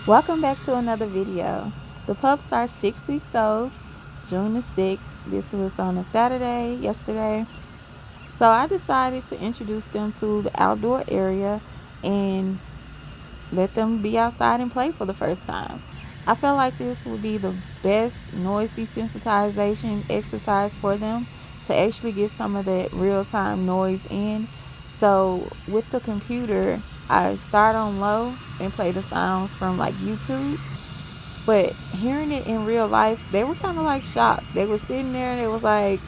Welcome back to another video. The pups are 6 weeks old, June the 6th. This was on a Saturday, yesterday. So I decided to introduce them to the outdoor area and let them be outside and play for the first time. I felt like this would be the best noise desensitization exercise for them to actually get some of that real-time noise in. So with the computer, I start on low and play the sounds from like YouTube. But hearing it in real life, they were kind of like shocked. They were sitting there and it was like,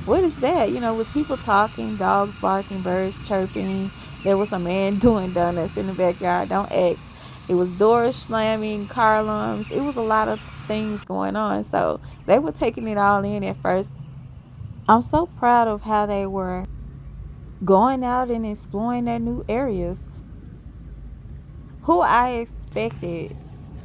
what is that? With people talking, dogs barking, birds chirping. There was a man doing donuts in the backyard. Don't ask. It was doors slamming, car alarms. It was a lot of things going on. So they were taking it all in at first. I'm so proud of how they were going out and exploring their new areas. Who I expected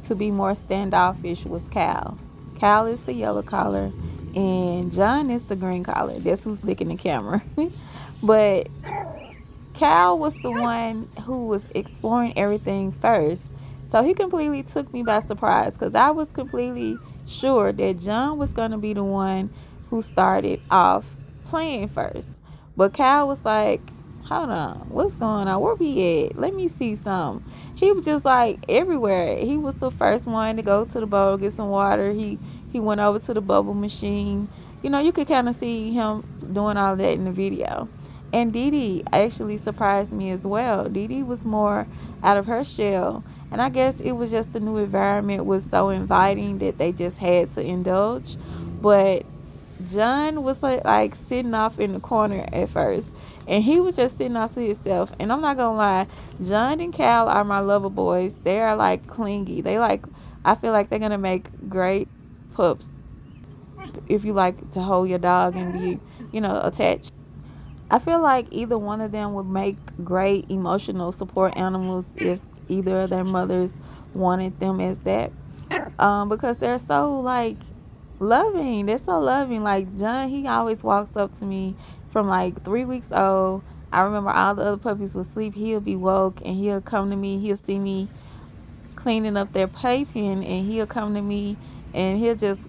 to be more standoffish was Cal. Cal is the yellow collar, and John is the green collar. That's who's licking the camera. But Cal was the one who was exploring everything first. So he completely took me by surprise because I was completely sure that John was going to be the one who started off playing first. But Cal was like, hold on, what's going on? Where we at? Let me see some. He was just like everywhere. He was the first one to go to the bowl, get some water. He went over to the bubble machine. You could kind of see him doing all that in the video. And Dee Dee actually surprised me as well. Dee Dee was more out of her shell. And I guess it was just the new environment was so inviting that they just had to indulge. But John was like sitting off in the corner at first. And he was just sitting off to himself. And I'm not going to lie, John and Cal are my lover boys. They are like clingy. I feel like they're going to make great pups if you like to hold your dog and be, attached. I feel like either one of them would make great emotional support animals if either of their mothers wanted them as that. Because they're so like loving. They're so loving. Like John, he always walks up to me from like 3 weeks old. I remember all the other puppies would sleep. He'll be woke and he'll come to me. He'll see me cleaning up their playpen and he'll come to me and he'll just,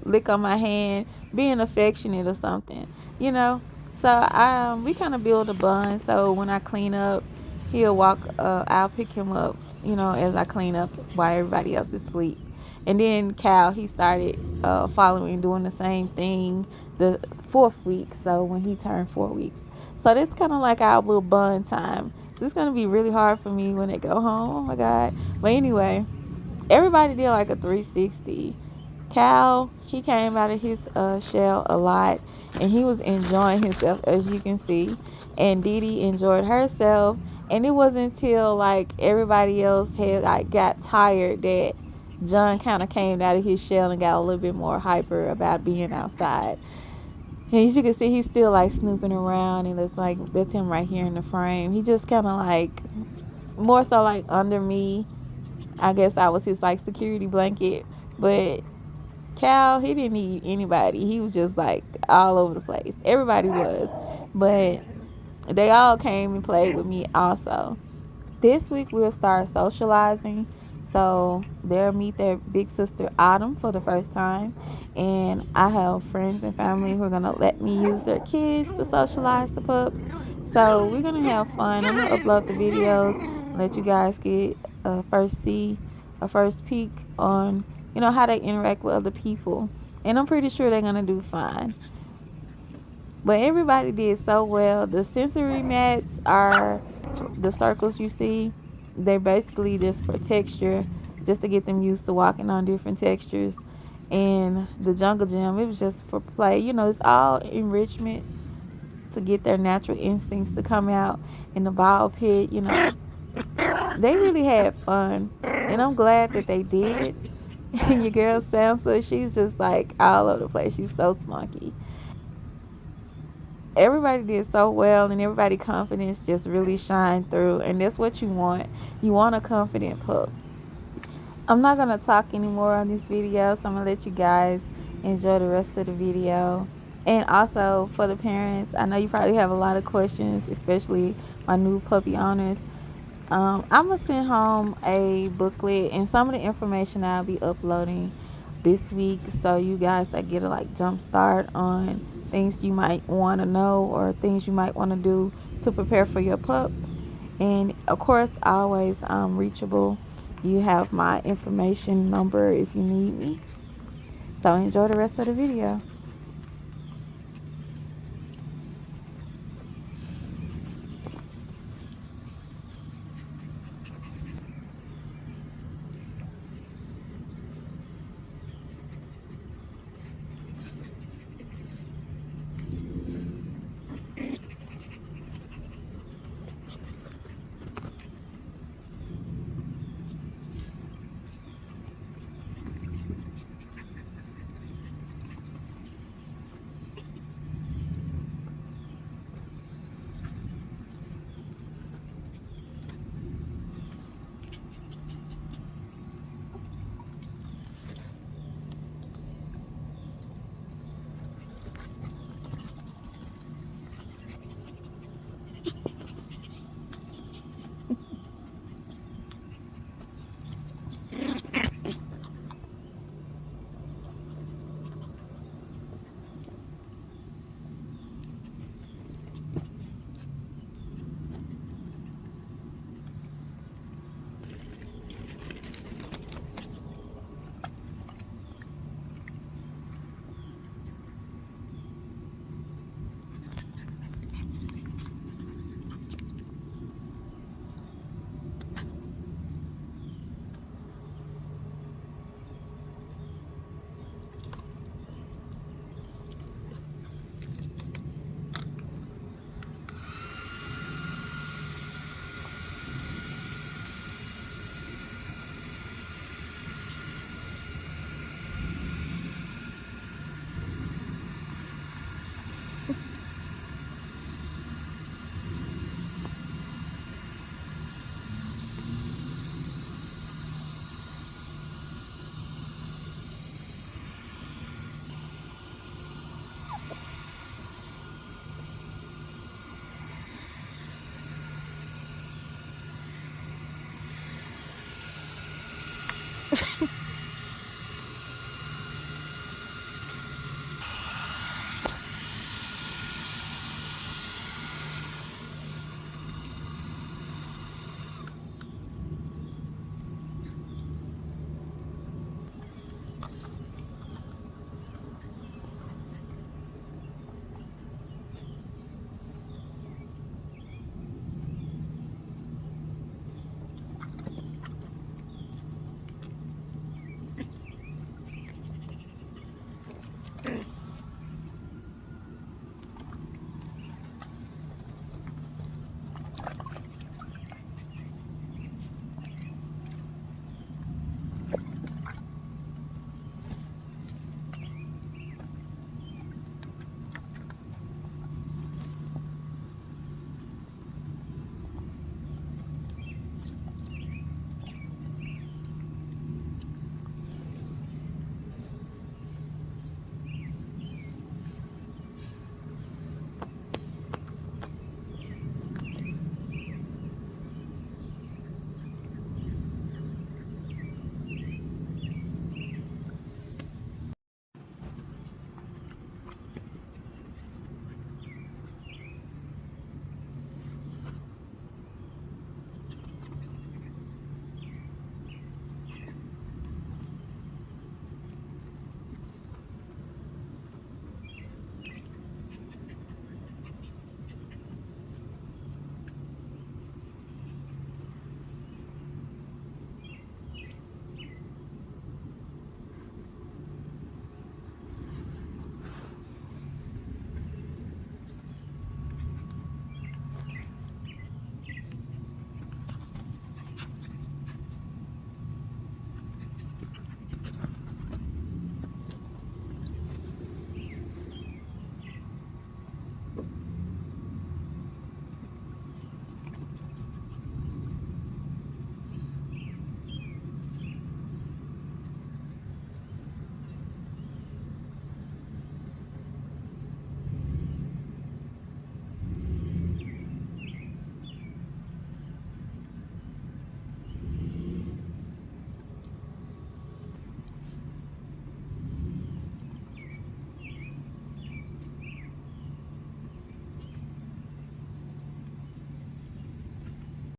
lick on my hand, being affectionate or something, you know. So we kind of build a bond. So when I clean up, he'll walk. I'll pick him up, as I clean up while everybody else is asleep. And then Cal, he started following, doing the same thing the 4th week. So when he turned 4 weeks, so that's kind of like our little bond time. So it's gonna be really hard for me when they go home. Oh my god! But anyway, everybody did like a 360. Cal, he came out of his shell a lot, and he was enjoying himself, as you can see. And Dee Dee enjoyed herself. And it wasn't until like everybody else had like got tired that John kind of came out of his shell and got a little bit more hyper about being outside. And as you can see, he's still like snooping around, and it's like that's him right here in the frame. He just kind of like more so like under me. I guess I was his like security blanket, but Cal, he didn't need anybody. He was just like all over the place. Everybody was. But they all came and played with me also. This week we'll start socializing. So they'll meet their big sister Autumn for the first time. And I have friends and family who are going to let me use their kids to socialize the pups. So we're going to have fun. I'm going to upload the videos, let you guys get a first peek on how they interact with other people. And I'm pretty sure they're going to do fine. But everybody did so well. The sensory mats are the circles you see. They're basically just for texture, just to get them used to walking on different textures. And the jungle gym, it was just for play. It's all enrichment to get their natural instincts to come out. In the ball pit, they really had fun. And I'm glad that they did. And your girl Sansa, she's just like all over the place. She's so spunky. Everybody did so well, and everybody confidence just really shined through, and that's what you want. You want a confident pup. I'm not gonna talk anymore on this video, so I'm gonna let you guys enjoy the rest of the video. And also for the parents, I know you probably have a lot of questions, especially my new puppy owners. I'm gonna send home a booklet and some of the information I'll be uploading this week, so you guys that get a like jump start on things you might want to know or things you might want to do to prepare for your pup. And of course, always reachable. You have my information number if you need me. So enjoy the rest of the video.